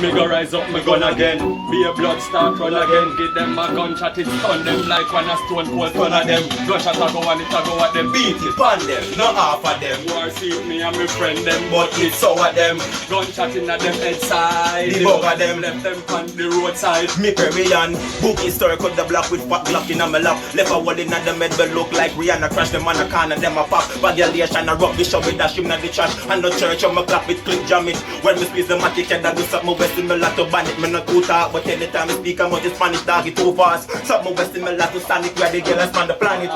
Me go rise up, me gun again. Be a blood start run again. Give them a gunshot, it stun them like when a stone cold ton of them. Gunshot a go and it a go at them. Beat it on them, not half of them. War see me and me friend them, but it's so at them. Gunshot in at them head side. The bug of them left them on the roadside. Me Caribbean, bookie story cut the block with fat glock in a me lap. Left a wall in at the med but look like Rihanna. Crash them on a corner, them a pop. Bagulation a rubbish up with dash him in the trash. And the church on my clap it click jam it. When me squeeze the matic head I do something west in me lot to bandit. Me not too talk but anytime I speak I'm out the Spanish dog it too fast. Something west in me lot to sonic where the girls span the planet.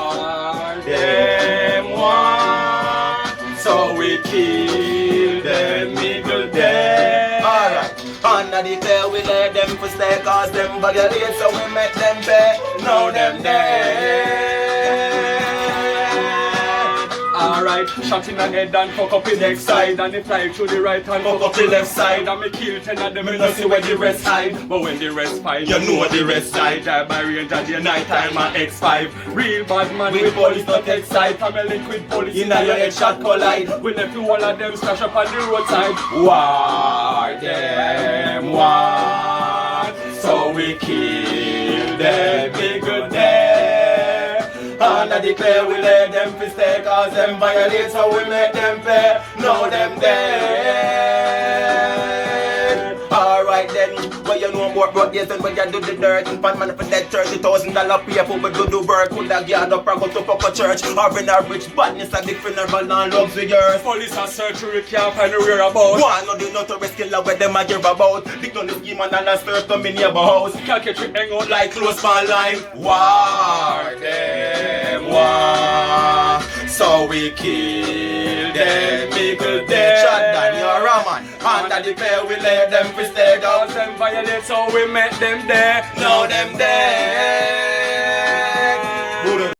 Them one, so we kill them middle day. Alright, under the tail we let them for stay cause them violate so we make them pay. Now them dead. Alright, shot in the head and fuck up the next side. And they fly through the right hand, fuck up the left side. And me kill 10 of them, me no see where the rest hide. But when the rest find, you know the rest side. Die by range at the night time and X5. Real bad man with police not take side. From a liquid police in your head shot collide. We left you all of them stash up on the roadside. War them one, so we kill them big good day. And I declare we let them fi stay cause them violate so we make them pay. Now them dead. Alright then, well you know more broad days than when you do the dirt. And fan man for that $30,000 pay for we do the work. Could have geared up and go to fuck a church. Or in a rich badness at the funeral and luxurious. Police and surgery can't find the whereabouts. One no the notorious killer where them a give about. Big on the scheme and a search come in your house. Can't catch you hang out like close man line. War them war, so we kill them middle day. Shot down your man. Under the fair we let them fi stay. Cause them violate so we make them there. Now them there.